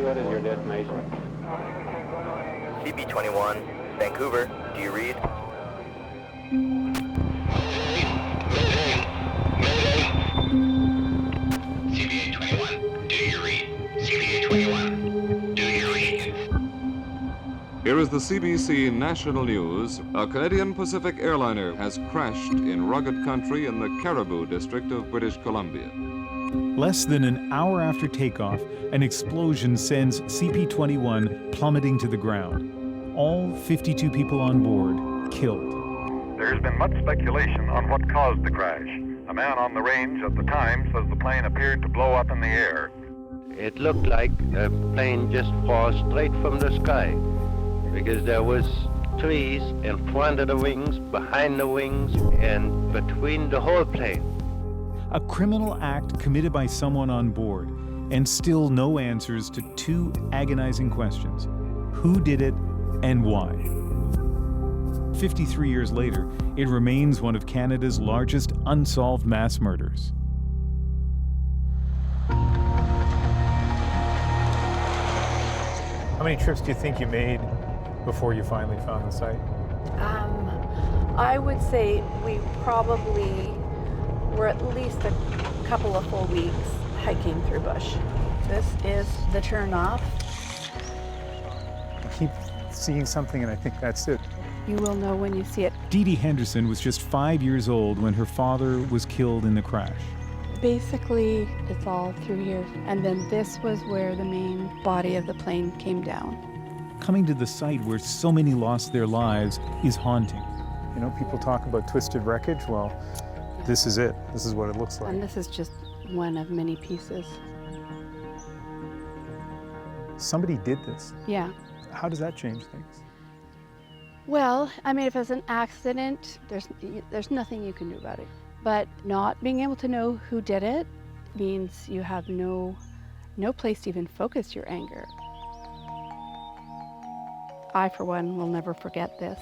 What is your destination? CB21, Vancouver, do you read? CBA-21, do you read? CBA-21, do you read? Here is the CBC National News. A Canadian Pacific airliner has crashed in rugged country in the Caribou district of British Columbia. Less than an hour after takeoff, an explosion sends CP-21 plummeting to the ground. All 52 people on board killed. There's been much speculation on what caused the crash. A man on the range at the time says the plane appeared to blow up in the air. It looked like a plane just falls straight from the sky, because there was trees in front of the wings, behind the wings, and between the whole plane. A criminal act committed by someone on board, and still no answers to two agonizing questions. Who did it and why? 53 years later, it remains one of Canada's largest unsolved mass murders. How many trips do you think you made before you finally found the site? I would say we probably were at least a couple of full weeks hiking through bush. This is the turnoff. I keep seeing something and I think that's it. You will know when you see it. Dee Dee Henderson was just 5 years old when her father was killed in the crash. Basically, it's all through here. And then this was where the main body of the plane came down. Coming to the site where so many lost their lives is haunting. You know, people talk about twisted wreckage. Well, this is it. This is what it looks like. And this is just one of many pieces. Somebody did this. Yeah. How does that change things? Well, I mean, if it's an accident, there's nothing you can do about it. But not being able to know who did it means you have no place to even focus your anger. I, for one, will never forget this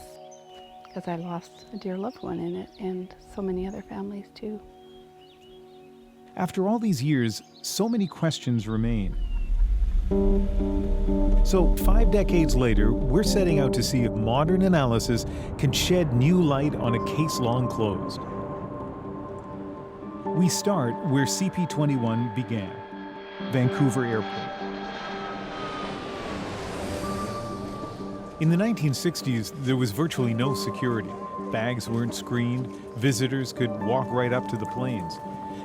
because I lost a dear loved one in it, and so many other families too. After all these years, so many questions remain. So 5 decades later, we're setting out to see if modern analysis can shed new light on a case long closed. We start where CP-21 began, Vancouver Airport. In the 1960s, there was virtually no security. Bags weren't screened, visitors could walk right up to the planes.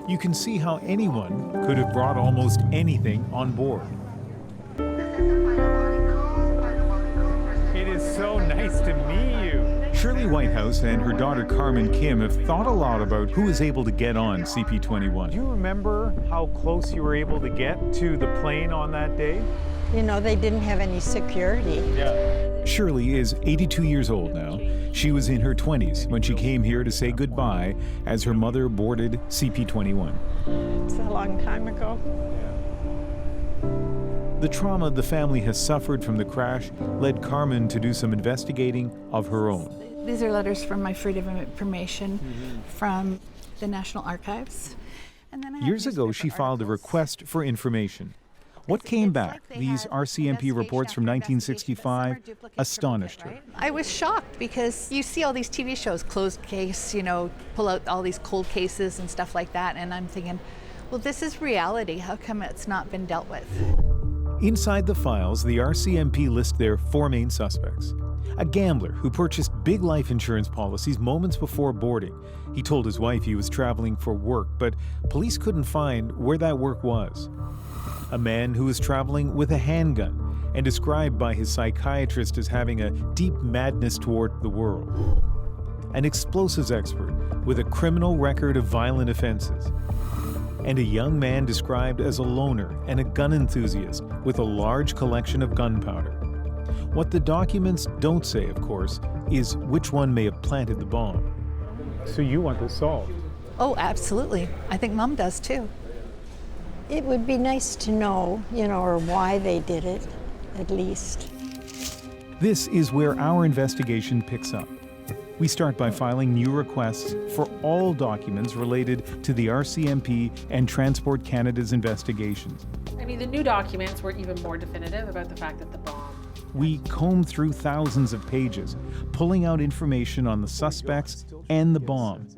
You can see how anyone could have brought almost anything on board. It is so nice to meet you. Shirley Whitehouse and her daughter Carmen Kim have thought a lot about who is able to get on CP-21. Do you remember how close you were able to get to the plane on that day? You know, they didn't have any security. Yeah. Shirley is 82 years old now. She was in her 20s when she came here to say goodbye as her mother boarded CP-21. It's a long time ago. The trauma the family has suffered from the crash led Carmen to do some investigating of her own. These are letters from my Freedom of Information from the National Archives. And then Years ago, she filed a request for information. What came back, these RCMP reports from 1965, astonished her. I was shocked because you see all these TV shows, closed case, you know, pull out all these cold cases and stuff like that, and I'm thinking, well, this is reality. How come it's not been dealt with? Inside the files, the RCMP list their 4 main suspects. A gambler who purchased big life insurance policies moments before boarding. He told his wife he was traveling for work, but police couldn't find where that work was. A man who was traveling with a handgun and described by his psychiatrist as having a deep madness toward the world. An explosives expert with a criminal record of violent offenses. And a young man described as a loner and a gun enthusiast with a large collection of gunpowder. What the documents don't say, of course, is which one may have planted the bomb. So you want this solved? Oh, absolutely. I think Mom does too. It would be nice to know, you know, or why they did it, at least. This is where our investigation picks up. We start by filing new requests for all documents related to the RCMP and Transport Canada's investigations. I mean, the new documents were even more definitive about the fact that the bomb. We comb through thousands of pages, pulling out information on the suspects and the bomb,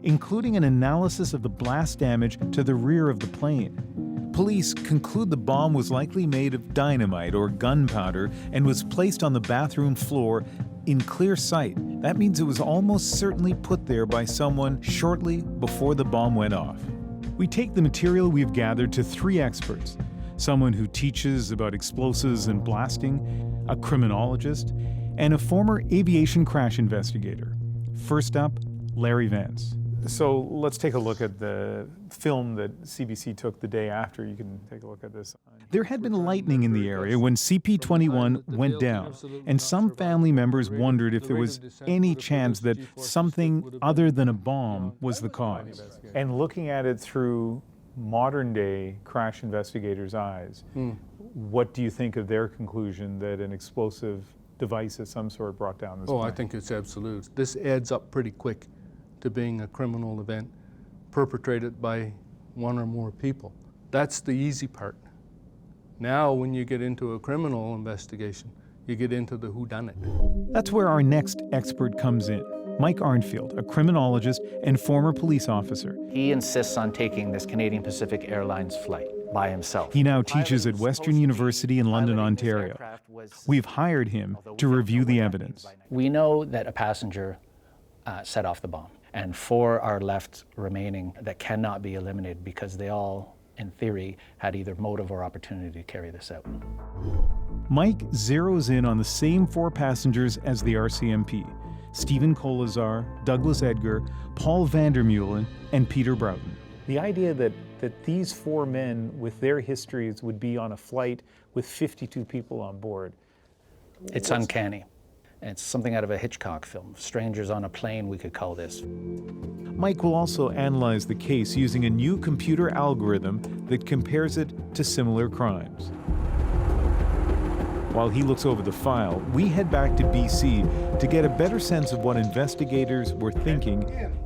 including an analysis of the blast damage to the rear of the plane. Police conclude the bomb was likely made of dynamite or gunpowder and was placed on the bathroom floor in clear sight. That means it was almost certainly put there by someone shortly before the bomb went off. We take the material we've gathered to 3 experts: someone who teaches about explosives and blasting, a criminologist, and a former aviation crash investigator. First up, Larry Vance. So let's take a look at the film that CBC took the day after. You can take a look at this. There had been lightning in the area when CP-21 went down, and some family members wondered if there was any chance that something other than a bomb was the cause. And looking at it through modern-day crash investigators' eyes, what do you think of their conclusion that an explosive device of some sort brought down this plane? I think it's absolute. This adds up pretty quick to being a criminal event perpetrated by one or more people. That's the easy part. Now, when you get into a criminal investigation, you get into the whodunit. That's where our next expert comes in. Mike Arnfield, a criminologist and former police officer. He insists on taking this Canadian Pacific Airlines flight by himself. He now teaches at Western University in London, Ontario. We've hired him to review the evidence. We know that a passenger set off the bomb, and 4 are left remaining that cannot be eliminated because they all, in theory, had either motive or opportunity to carry this out. Mike zeroes in on the same 4 passengers as the RCMP: Stephen Colazar, Douglas Edgar, Paul Vandermeulen, and Peter Broughton. The idea that these 4 men with their histories would be on a flight with 52 people on board. It's uncanny. It's something out of a Hitchcock film. Strangers on a Plane, we could call this. Mike will also analyze the case using a new computer algorithm that compares it to similar crimes. While he looks over the file, we head back to BC to get a better sense of what investigators were thinking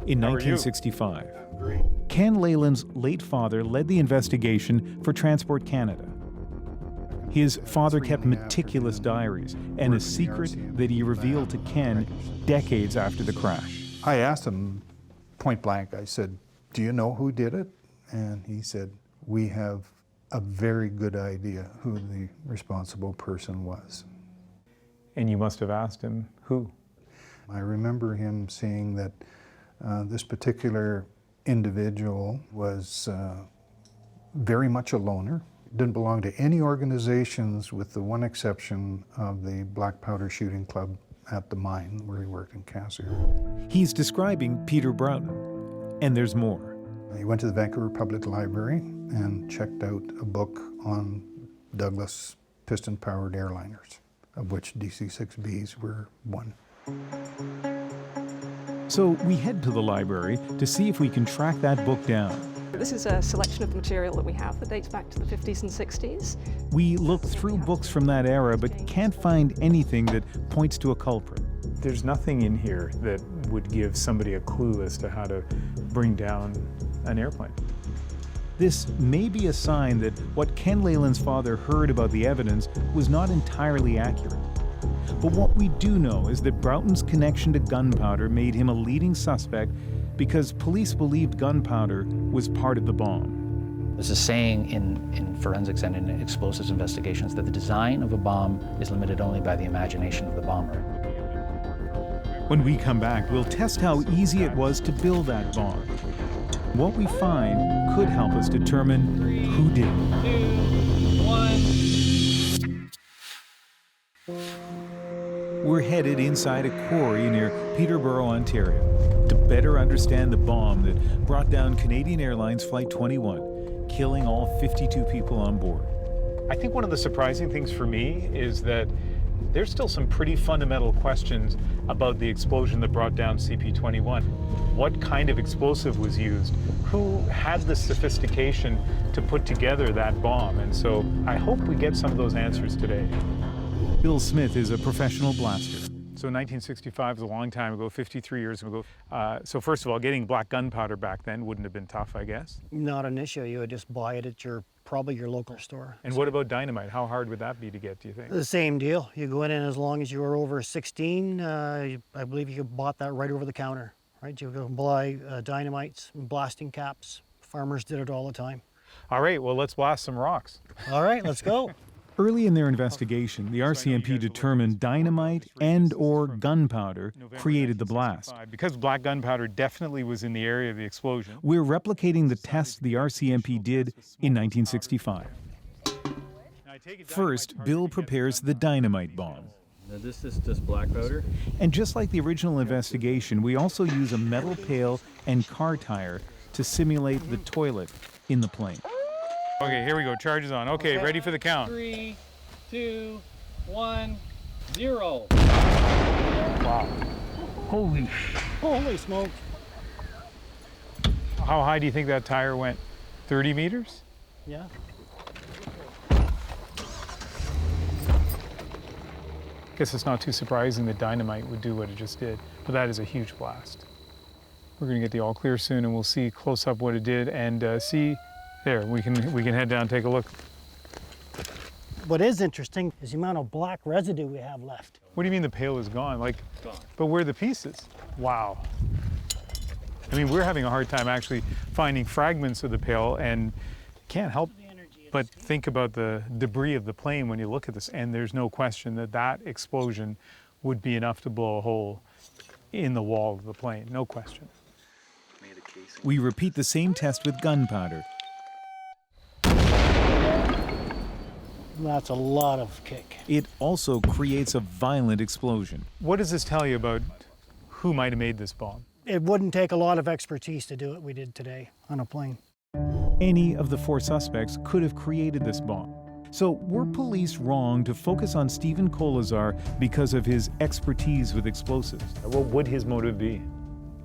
in 1965. Ken Leyland's late father led the investigation for Transport Canada. His father kept meticulous diaries and a secret that he revealed to Ken decades after the crash. I asked him point blank, I said, "Do you know who did it?" And he said, "We have a very good idea who the responsible person was." And you must have asked him who? I remember him saying that this particular individual was very much a loner, didn't belong to any organizations with the one exception of the Black Powder Shooting Club at the mine where he worked in Cassiar. He's describing Peter Broughton, and there's more. He went to the Vancouver Public Library and checked out a book on Douglas piston-powered airliners, of which DC-6Bs were one. So we head to the library to see if we can track that book down. This is a selection of the material that we have that dates back to the 50s and 60s. We look through books from that era, but can't find anything that points to a culprit. There's nothing in here that would give somebody a clue as to how to bring down an airplane. This may be a sign that what Ken Leyland's father heard about the evidence was not entirely accurate. But what we do know is that Broughton's connection to gunpowder made him a leading suspect because police believed gunpowder was part of the bomb. There's a saying in forensics and in explosives investigations that the design of a bomb is limited only by the imagination of the bomber. When we come back, we'll test how easy it was to build that bomb. What we find could help us determine who did it. 2, 1. We're headed inside a quarry near Peterborough, Ontario, to better understand the bomb that brought down Canadian Airlines Flight 21, killing all 52 people on board. I think one of the surprising things for me is that there's still some pretty fundamental questions about the explosion that brought down CP-21. What kind of explosive was used? Who had the sophistication to put together that bomb? And so I hope we get some of those answers today. Bill Smith is a professional blaster. So 1965 was a long time ago, 53 years ago. So first of all, getting black gunpowder back then wouldn't have been tough, I guess. Not an issue. You would just buy it at probably your local store. And what about dynamite? How hard would that be to get, do you think? The same deal. You go in and as long as you were over 16, I believe you bought that right over the counter, right? You go buy dynamites, blasting caps. Farmers did it all the time. All right, well, let's blast some rocks. All right, let's go. Early in their investigation, the RCMP determined dynamite and/or gunpowder created the blast. Because black gunpowder definitely was in the area of the explosion. We're replicating the test the RCMP did in 1965. First, Bill prepares the dynamite bomb. Now this is just black powder? And just like the original investigation, we also use a metal pail and car tire to simulate the toilet in the plane. Okay, here we go. Charges on. Okay, ready for the count. 3, 2, 1, 0. Wow. Holy smoke. How high do you think that tire went? 30 meters? Yeah. Guess it's not too surprising that dynamite would do what it just did, but that is a huge blast. We're going to get the all clear soon, and we'll see close up what it did, and see. There, we can head down and take a look. What is interesting is the amount of black residue we have left. What do you mean the pail is gone? Like, gone. But where are the pieces? Wow. I mean, we're having a hard time actually finding fragments of the pail, and can't help but think about the debris of the plane when you look at this, and there's no question that that explosion would be enough to blow a hole in the wall of the plane, no question. We repeat the same test with gunpowder. That's a lot of kick. It also creates a violent explosion. What does this tell you about who might have made this bomb? It wouldn't take a lot of expertise to do what we did today on a plane. Any of the 4 suspects could have created this bomb. So were police wrong to focus on Stephen Kolazar because of his expertise with explosives? What would his motive be?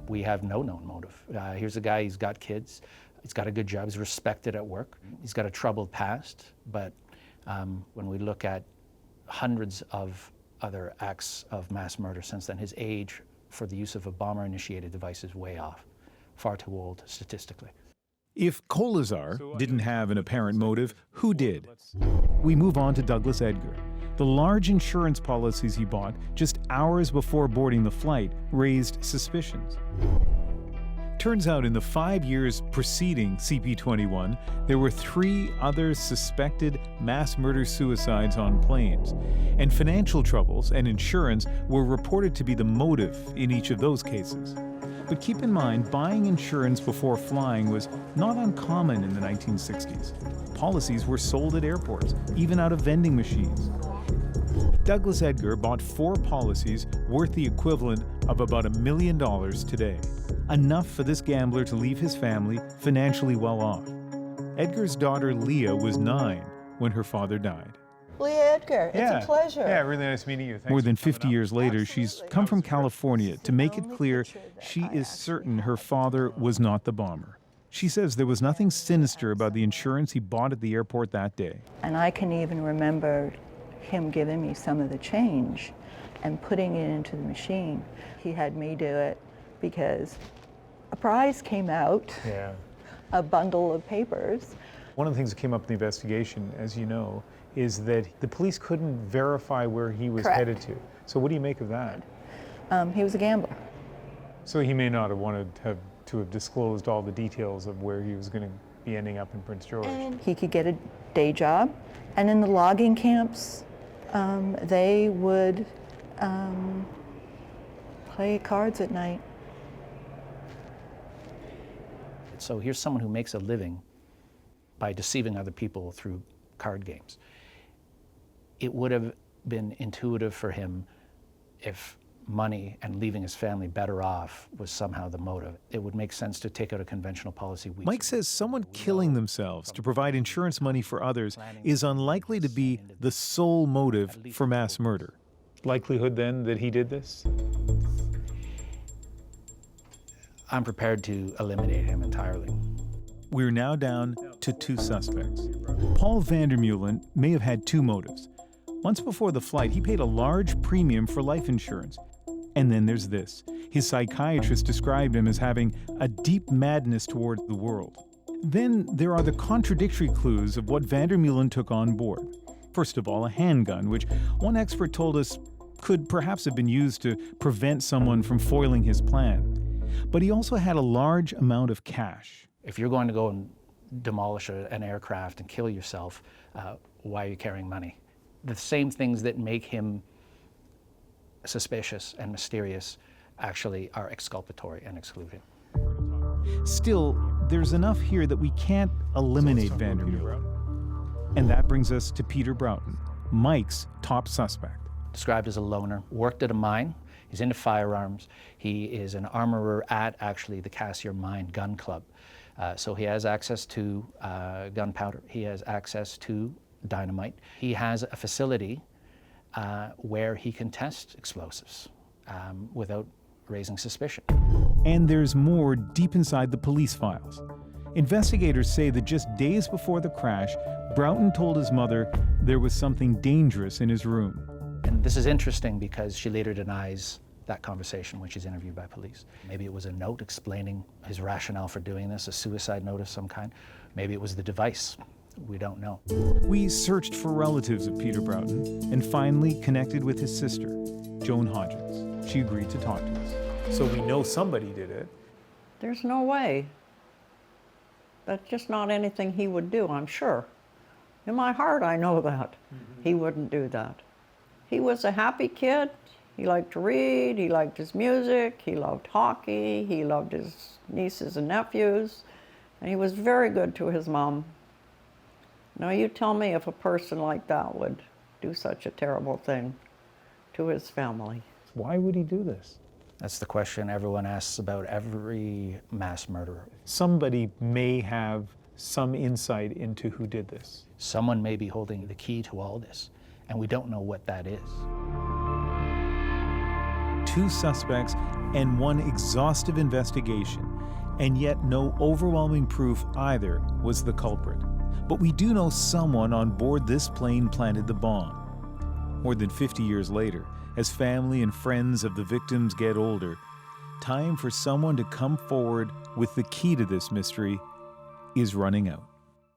We have no known motive. Here's a guy, he's got kids, he's got a good job, he's respected at work, he's got a troubled past, but when we look at hundreds of other acts of mass murder since then, his age for the use of a bomber-initiated device is way off, far too old statistically. If Kolazar didn't have an apparent motive, who did? We move on to Douglas Edgar. The large insurance policies he bought just hours before boarding the flight raised suspicions. Turns out in the 5 years preceding CP-21, there were 3 other suspected mass murder-suicides on planes, and financial troubles and insurance were reported to be the motive in each of those cases. But keep in mind, buying insurance before flying was not uncommon in the 1960s. Policies were sold at airports, even out of vending machines. Douglas Edgar bought 4 policies worth the equivalent of about $1 million today. Enough for this gambler to leave his family financially well off. Edgar's daughter Leah was 9 when her father died. Leah Edgar, it's a pleasure. Yeah, really nice meeting you. Thanks. More than 50 years later, she's come from California to make it clear she is certain her father was not the bomber. She says there was nothing sinister about the insurance he bought at the airport that day. And I can even remember him giving me some of the change and putting it into the machine. He had me do it because a prize came out, a bundle of papers. One of the things that came up in the investigation, as you know, is that the police couldn't verify where he was headed to. So what do you make of that? He was a gambler. So he may not have wanted to have disclosed all the details of where he was going to be ending up in Prince George. And he could get a day job, and in the logging camps, they would play cards at night. So here's someone who makes a living by deceiving other people through card games. It would have been intuitive for him if money and leaving his family better off was somehow the motive. It would make sense to take out a conventional policy. Mike says someone killing themselves to provide insurance money for others is unlikely to be the sole motive for mass murder. Likelihood then that he did this? I'm prepared to eliminate him entirely. We're now down to 2 suspects. Paul Vandermeulen may have had 2 motives. Months before the flight, he paid a large premium for life insurance. And then there's this. His psychiatrist described him as having a deep madness toward the world. Then there are the contradictory clues of what Vandermeulen took on board. First of all, a handgun, which one expert told us could perhaps have been used to prevent someone from foiling his plan. But he also had a large amount of cash. If you're going to go and demolish an aircraft and kill yourself, why are you carrying money? The same things that make him suspicious and mysterious actually are exculpatory and exclude him. Still, there's enough here that we can't eliminate Vandermeulen. And that brings us to Peter Broughton, Mike's top suspect. Described as a loner, worked at a mine, he's into firearms, he is an armorer at actually the Cassier Mine Gun Club. So he has access to gunpowder, he has access to dynamite. He has a facility where he can test explosives without raising suspicion. And there's more deep inside the police files. Investigators say that just days before the crash, Broughton told his mother there was something dangerous in his room. And this is interesting because she later denies that conversation when she's interviewed by police. Maybe it was a note explaining his rationale for doing this, a suicide note of some kind. Maybe it was the device. We don't know. We searched for relatives of Peter Broughton and finally connected with his sister, Joan Hodgins. She agreed to talk to us. So we know somebody did it. There's no way. That's just not anything he would do, I'm sure. In my heart, I know that. He wouldn't do that. He was a happy kid. He liked to read, he liked his music, he loved hockey, he loved his nieces and nephews, and he was very good to his mom. Now you tell me if a person like that would do such a terrible thing to his family. Why would he do this? That's the question everyone asks about every mass murderer. Somebody may have some insight into who did this. Someone may be holding the key to all this, and we don't know what that is. 2 suspects and 1 exhaustive investigation, and yet no overwhelming proof either was the culprit. But we do know someone on board this plane planted the bomb. More than 50 years later, as family and friends of the victims get older, time for someone to come forward with the key to this mystery is running out.